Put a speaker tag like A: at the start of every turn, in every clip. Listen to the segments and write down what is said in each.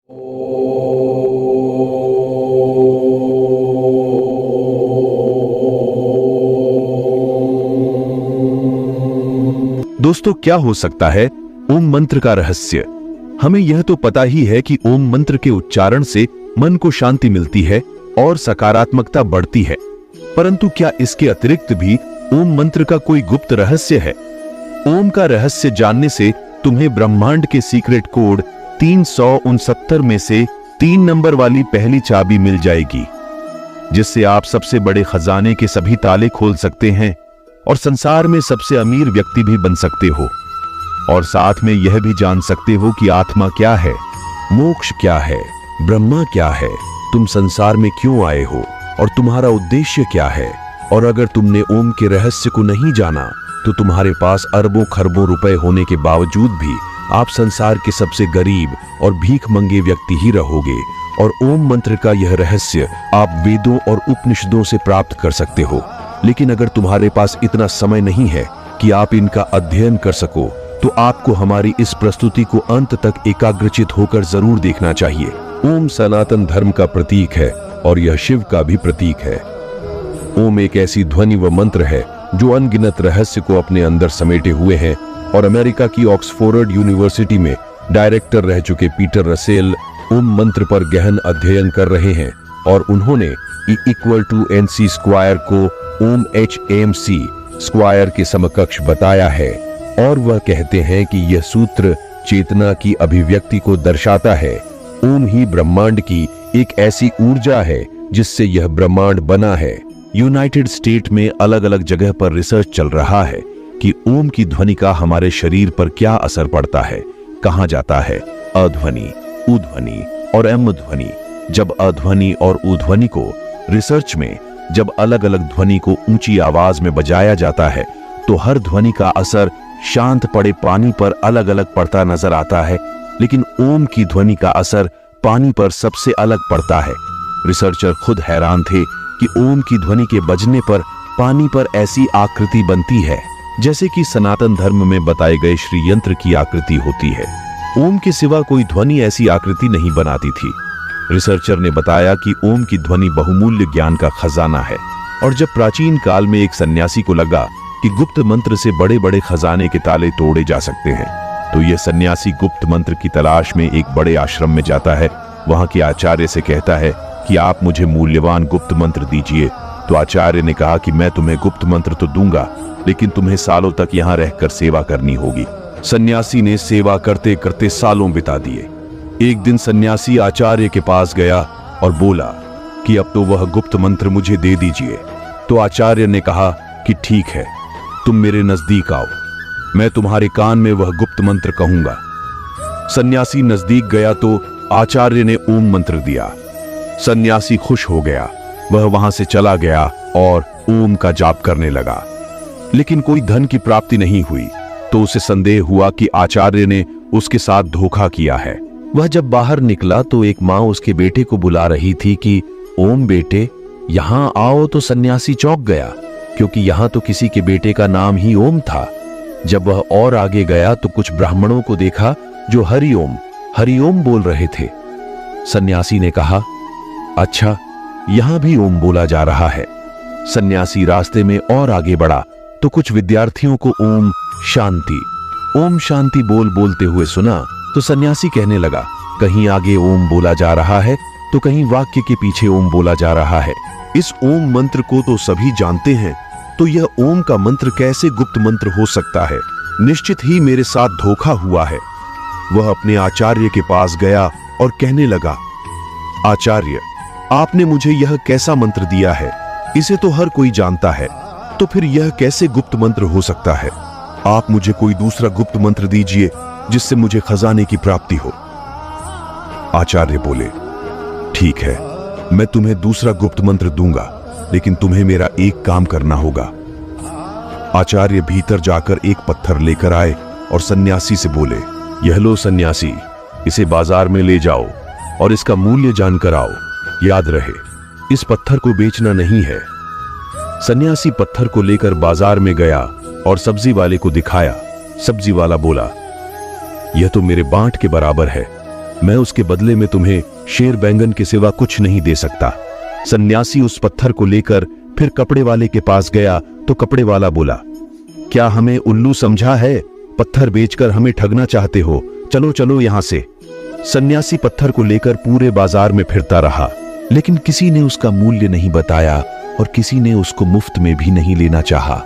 A: दोस्तों, क्या हो सकता है ओम मंत्र का रहस्य? हमें यह तो पता ही है कि ओम मंत्र के उच्चारण से मन को शांति मिलती है और सकारात्मकता बढ़ती है, परंतु क्या इसके अतिरिक्त भी ओम मंत्र का कोई गुप्त रहस्य है? ओम का रहस्य जानने से तुम्हें ब्रह्मांड के सीक्रेट कोड 369 में से 3 नंबर वाली पहली चाबी मिल जाएगी, जिससे आप सबसे बड़े खजाने के सभी ताले खोल सकते हैं और संसार में सबसे अमीर व्यक्ति भी बन सकते हो। और साथ में यह भी जान सकते हो कि आत्मा क्या है, मोक्ष क्या है, ब्रह्मा क्या है, तुम संसार में क्यों आए हो और तुम्हारा उद्देश्य क्या है। और अगर तुमने ओम के रहस्य को नहीं जाना तो तुम्हारे पास अरबों खरबों रुपए होने के बावजूद भी आप संसार के सबसे गरीब और भीख मंगे व्यक्ति ही रहोगे। और ओम मंत्र का यह रहस्य आप वेदों और उपनिषदों से प्राप्त कर सकते हो, लेकिन अगर तुम्हारे पास इतना समय नहीं है कि आप इनका अध्ययन कर सको तो आपको हमारी इस प्रस्तुति को अंत तक एकाग्रचित होकर जरूर देखना चाहिए। ओम सनातन धर्म का प्रतीक है और यह शिव का भी प्रतीक है। ओम एक ऐसी ध्वनि व मंत्र है जो अनगिनत रहस्य को अपने अंदर समेटे हुए है। और अमेरिका की ऑक्सफोर्ड यूनिवर्सिटी में डायरेक्टर रह चुके पीटर रसेल ओम मंत्र पर गहन अध्ययन कर रहे हैं और उन्होंने E=NC² को ओम HMC स्क्वायर के समकक्ष बताया है। और वह कहते हैं कि यह सूत्र चेतना की अभिव्यक्ति को दर्शाता है। ओम ही ब्रह्मांड की एक ऐसी ऊर्जा है जिससे यह ब्रह्मांड बना है। यूनाइटेड स्टेट में अलग अलग जगह पर रिसर्च चल रहा है कि ओम की ध्वनि का हमारे शरीर पर क्या असर पड़ता है। कहा जाता है अध्वनि, उध्वनि और एम ध्वनि। जब अध्वनि और उध्वनि को रिसर्च में जब अलग अलग ध्वनि को ऊंची आवाज में बजाया जाता है तो हर ध्वनि का असर शांत पड़े पानी पर अलग अलग पड़ता नजर आता है, लेकिन ओम की ध्वनि का असर पानी पर सबसे अलग पड़ता है। रिसर्चर खुद हैरान थे कि ओम की ध्वनि के बजने पर पानी पर ऐसी आकृति बनती है जैसे कि सनातन धर्म में बताए गए श्री यंत्र की आकृति होती है। ओम के सिवा कोई ध्वनि ऐसी आकृति नहीं बनाती थी। रिसर्चर ने बताया कि ओम की ध्वनि बहुमूल्य ज्ञान का खजाना है। और जब प्राचीन काल में एक सन्यासी को लगा कि गुप्त मंत्र से बड़े बड़े खजाने के ताले तोड़े जा सकते हैं, तो यह सन्यासी गुप्त मंत्र की तलाश में एक बड़े आश्रम में जाता है। वहां के आचार्य से कहता है कि आप मुझे मूल्यवान गुप्त मंत्र दीजिए। तो आचार्य ने कहा कि मैं तुम्हें गुप्त मंत्र तो दूंगा, लेकिन तुम्हें सालों तक यहाँ रहकर सेवा करनी होगी। सन्यासी ने सेवा करते करते सालों बिता दिए। एक दिन सन्यासी आचार्य के पास गया और बोला कि अब तो वह गुप्त मंत्र मुझे दे दीजिए। तो आचार्य ने कहा कि ठीक है, तुम मेरे नजदीक आओ, मैं तुम्हारे कान में वह गुप्त मंत्र कहूंगा। सन्यासी नजदीक गया तो आचार्य ने ओम मंत्र दिया। सन्यासी खुश हो गया, वह वहां से चला गया और ओम का जाप करने लगा, लेकिन कोई धन की प्राप्ति नहीं हुई। तो उसे संदेह हुआ कि आचार्य ने उसके साथ धोखा किया है। वह जब बाहर निकला तो एक माँ उसके बेटे को बुला रही थी कि ओम बेटे यहां आओ। तो सन्यासी चौंक गया, क्योंकि यहां तो किसी के बेटे का नाम ही ओम था। जब वह और आगे गया तो कुछ ब्राह्मणों को देखा जो हरिओम बोल रहे थे। सन्यासी ने कहा, अच्छा, यहां भी ओम बोला जा रहा है। सन्यासी रास्ते में और आगे बढ़ा तो कुछ विद्यार्थियों को ओम शांति बोलते हुए सुना। तो सन्यासी कहने लगा, कहीं आगे ओम बोला जा रहा है तो कहीं वाक्य के पीछे ओम बोला जा रहा है। इस ओम मंत्र को तो सभी जानते हैं, तो यह ओम का मंत्र कैसे गुप्त मंत्र हो सकता है? निश्चित ही मेरे साथ धोखा हुआ है। वह अपने आचार्य के पास गया और कहने लगा, आचार्य, आपने मुझे यह कैसा मंत्र दिया है? इसे तो हर कोई जानता है, तो फिर यह कैसे गुप्त मंत्र हो सकता है? आप मुझे कोई दूसरा गुप्त मंत्र दीजिए जिससे मुझे खजाने की प्राप्ति हो। आचार्य बोले, ठीक है, मैं तुम्हें दूसरा गुप्त मंत्र दूंगा, लेकिन तुम्हें मेरा एक काम करना होगा। आचार्य भीतर जाकर एक पत्थर लेकर आए और सन्यासी से बोले, यह लो सन्यासी, इसे बाजार में ले जाओ और इसका मूल्य जानकर आओ। याद रहे, इस पत्थर को बेचना नहीं है। सन्यासी पत्थर को लेकर बाजार में गया और सब्जी वाले को दिखाया। सब्जी वाला बोला, यह तो मेरे बांट के बराबर है, मैं उसके बदले में तुम्हें शेर बैंगन के सिवा कुछ नहीं दे सकता। सन्यासी उस पत्थर को लेकर फिर कपड़े वाले के पास गया तो कपड़े वाला बोला, क्या हमें उल्लू समझा है? पत्थर बेचकर हमें ठगना चाहते हो? चलो चलो यहां से। सन्यासी पत्थर को लेकर पूरे बाजार में फिरता रहा, लेकिन किसी ने उसका मूल्य नहीं बताया और किसी ने उसको मुफ्त में भी नहीं लेना चाहा।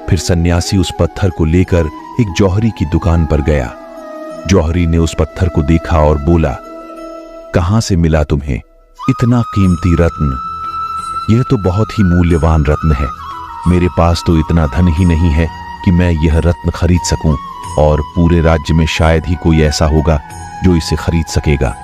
A: फिर सन्यासी उस पत्थर को लेकर एक जौहरी की दुकान पर गया। जौहरी ने उस पत्थर को देखा और बोला, कहां से मिला तुम्हें इतना कीमती रत्न? यह तो बहुत ही मूल्यवान रत्न है। मेरे पास तो इतना धन ही नहीं है कि मैं यह रत्न खरीद सकूं, और पूरे राज्य में शायद ही कोई ऐसा होगा जो इसे खरीद सकेगा।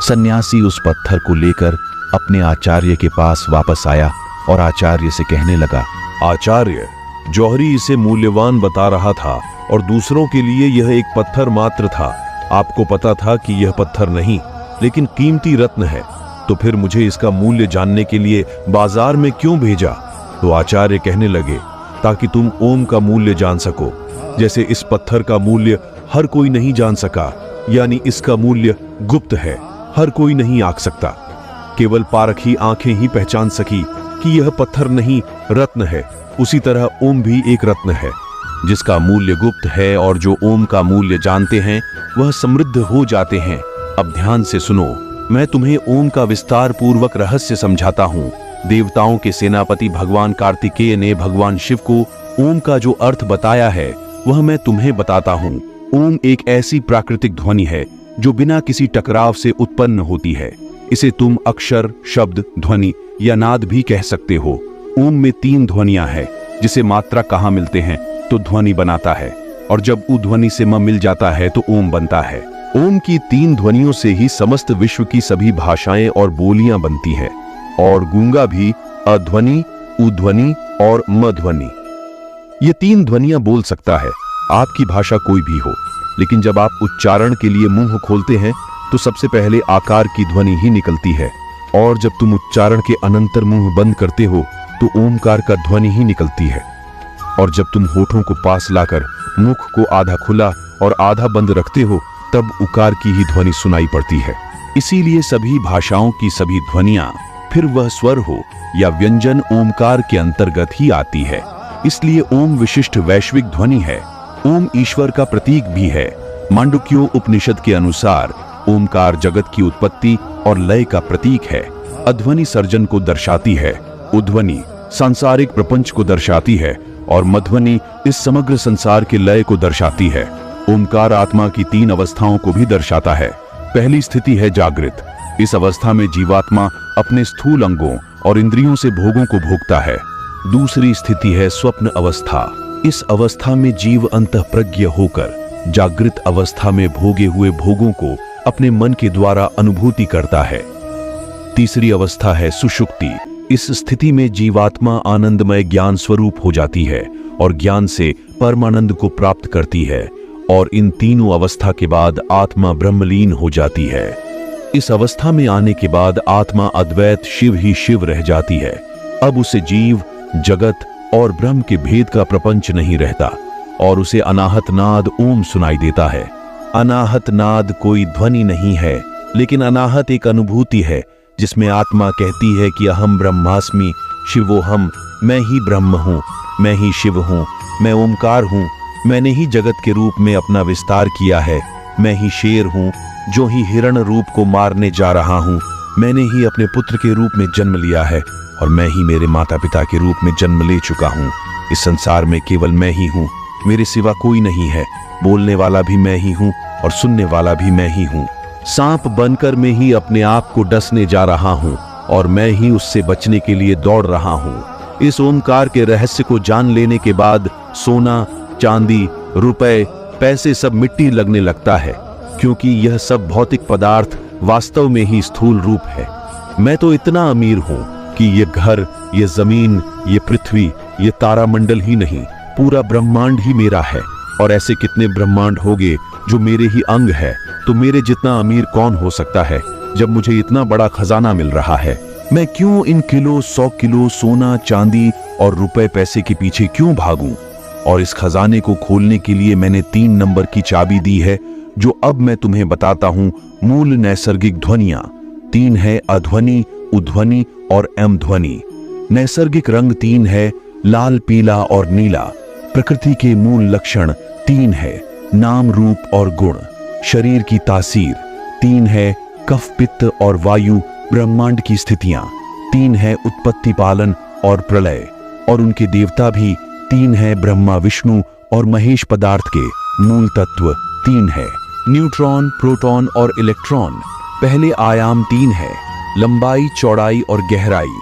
A: सन्यासी उस पत्थर को लेकर अपने आचार्य के पास वापस आया और आचार्य से कहने लगा, आचार्य, जौहरी इसे मूल्यवान बता रहा था और दूसरों के लिए यह एक पत्थर मात्र था। आपको पता था कि यह पत्थर नहीं लेकिन कीमती रत्न है, तो फिर मुझे इसका मूल्य जानने के लिए बाजार में क्यों भेजा? तो आचार्य कहने लगे, ताकि तुम ओम का मूल्य जान सको। जैसे इस पत्थर का मूल्य हर कोई नहीं जान सका, यानी इसका मूल्य गुप्त है, हर कोई नहीं आंक सकता। केवल पारखी आंखें ही पहचान सकी कि यह पत्थर नहीं रत्न है। उसी तरह ओम भी एक रत्न है जिसका मूल्य गुप्त है, और जो ओम का मूल्य जानते हैं वह समृद्ध हो जाते हैं। अब ध्यान से सुनो, मैं तुम्हें ओम का विस्तार पूर्वक रहस्य समझाता हूँ। देवताओं के सेनापति भगवान कार्तिकेय ने भगवान शिव को ओम का जो अर्थ बताया है वह मैं तुम्हें बताता हूँ। ओम एक ऐसी प्राकृतिक ध्वनि है जो बिना किसी टकराव से उत्पन्न होती है। इसे तुम अक्षर, शब्द, ध्वनि या नाद भी कह सकते हो। ओम में 3 ध्वनियां हैं, जिसे मात्रा कहाँ मिलते हैं तो ध्वनि बनाता है, और जब उ ध्वनि से म मिल जाता है तो ओम बनता है। ओम की 3 ध्वनियों से ही समस्त विश्व की सभी भाषाएं और बोलियां बनती हैं, और गूंगा भी अध्वनि, उध्वनि और म ध्वनि, ये 3 ध्वनियां बोल सकता है। आपकी भाषा कोई भी हो, लेकिन जब आप उच्चारण के लिए मुंह खोलते हैं तो सबसे पहले आकार की ध्वनि ही निकलती है, और जब तुम उच्चारण के अनंतर मुंह बंद करते हो तो ओमकार का ध्वनि ही निकलती है, और जब तुम होठों को पास लाकर मुख को आधा खुला और आधा बंद रखते हो तब उकार की ही ध्वनि सुनाई पड़ती है। इसीलिए सभी भाषाओं की सभी ध्वनियां, फिर वह स्वर हो या व्यंजन, ओमकार के अंतर्गत ही आती है। इसलिए ओम विशिष्ट वैश्विक ध्वनि है। ओम ईश्वर का प्रतीक भी है। मांडुक्यो उपनिषद के अनुसार ओमकार जगत की उत्पत्ति और लय का प्रतीक है। अध्वनि सर्जन को दर्शाती है, उध्वनि सांसारिक प्रपंच को दर्शाती है, और मध्वनि इस समग्र संसार के लय को दर्शाती है। ओमकार आत्मा की 3 अवस्थाओं को भी दर्शाता है। पहली स्थिति है जागृत। इस अवस्था में जीवात्मा अपने स्थूल अंगों और इंद्रियों से भोगों को भोगता है। दूसरी स्थिति है स्वप्न अवस्था। इस अवस्था में जीव अंतःप्रज्ञ होकर जागृत अवस्था में भोगे हुए भोगों को अपने मन के द्वारा अनुभूति करता है। तीसरी अवस्था है सुषुप्ति। इस स्थिति में जीवात्मा आनंदमय ज्ञान स्वरूप हो जाती है और ज्ञान से परमानंद को प्राप्त करती है, और इन तीनों अवस्था के बाद आत्मा ब्रह्मलीन हो जाती है। इस अवस्था में आने के बाद आत्मा अद्वैत शिव ही शिव रह जाती है। अब उसे जीव, जगत और ब्रह्म के भेद का प्रपंच नहीं रहता, और उसे अनाहत नाद ओम सुनाई देता है। अनाहत नाद कोई ध्वनि नहीं है, लेकिन अनाहत एक अनुभूति है जिसमें आत्मा कहती है कि अहम ब्रह्मास्मि शिवोहम, मैं ही ब्रह्म हूँ, मैं ही शिव हूँ, मैं ओमकार हूँ, मैंने ही जगत के रूप में अपना विस्तार किया है, मैं ही शेर हूँ जो ही हिरण रूप को मारने जा रहा हूँ, मैंने ही अपने पुत्र के रूप में जन्म लिया है, और मैं ही मेरे माता पिता के रूप में जन्म ले चुका हूँ। इस संसार में केवल मैं ही हूँ, मेरे सिवा कोई नहीं है। बोलने वाला भी मैं ही हूँ और सुनने वाला भी मैं ही हूँ। सांप बनकर मैं ही अपने आप को डसने जा रहा हूँ, और मैं ही उससे बचने के लिए दौड़ रहा हूँ। इस ओमकार के रहस्य को जान लेने के बाद सोना, चांदी, रुपए, पैसे सब मिट्टी लगने लगता है, क्योंकि यह सब भौतिक पदार्थ वास्तव में ही स्थूल रूप है। मैं तो इतना अमीर हूँ कि ये घर, ये जमीन, ये पृथ्वी, ये तारामंडल ही नहीं, पूरा ब्रह्मांड ही मेरा है। और ऐसे कितने ब्रह्मांड होंगे जो मेरे ही अंग है, तो मेरे जितना अमीर कौन हो सकता है जब मुझे इतना बड़ा खजाना मिल रहा है। मैं क्यों इन किलो 100 किलो सोना, चांदी और रुपए पैसे के पीछे क्यों भागूं?
B: और इस खजाने को खोलने के लिए मैंने 3 नंबर की चाबी दी है, जो अब मैं तुम्हें बताता हूं। मूल नैसर्गिक ध्वनियां 3 है, अध्वनि, उध्वनि और एम ध्वनि। नैसर्गिक रंग 3 है, लाल, पीला और नीला। प्रकृति के मूल लक्षण 3 है, नाम, रूप और गुण। शरीर की तासीर 3 है, कफ, पित्त और वायु। ब्रह्मांड की स्थितियां 3 है, उत्पत्ति, पालन और प्रलय। और उनके देवता भी 3 है, ब्रह्मा, विष्णु और महेश। पदार्थ के मूल तत्व 3 है, न्यूट्रॉन, प्रोटॉन और इलेक्ट्रॉन। पहले आयाम 3 है, लंबाई, चौड़ाई और गहराई।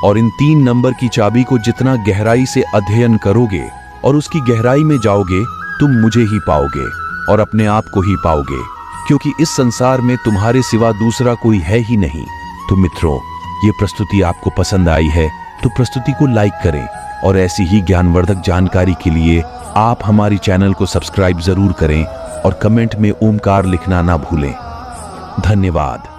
B: और इन 3 नंबर की चाबी को जितना गहराई से अध्ययन करोगे और उसकी गहराई में जाओगे, तुम मुझे ही पाओगे और अपने आप को ही पाओगे, क्योंकि इस संसार में तुम्हारे सिवा दूसरा कोई है ही नहीं। तो मित्रों, ये प्रस्तुति आपको पसंद आई है तो प्रस्तुति को लाइक करें और ऐसी ही ज्ञानवर्धक जानकारी के लिए आप हमारी चैनल को सब्सक्राइब जरूर करें और कमेंट में ओमकार लिखना ना भूलें। धन्यवाद।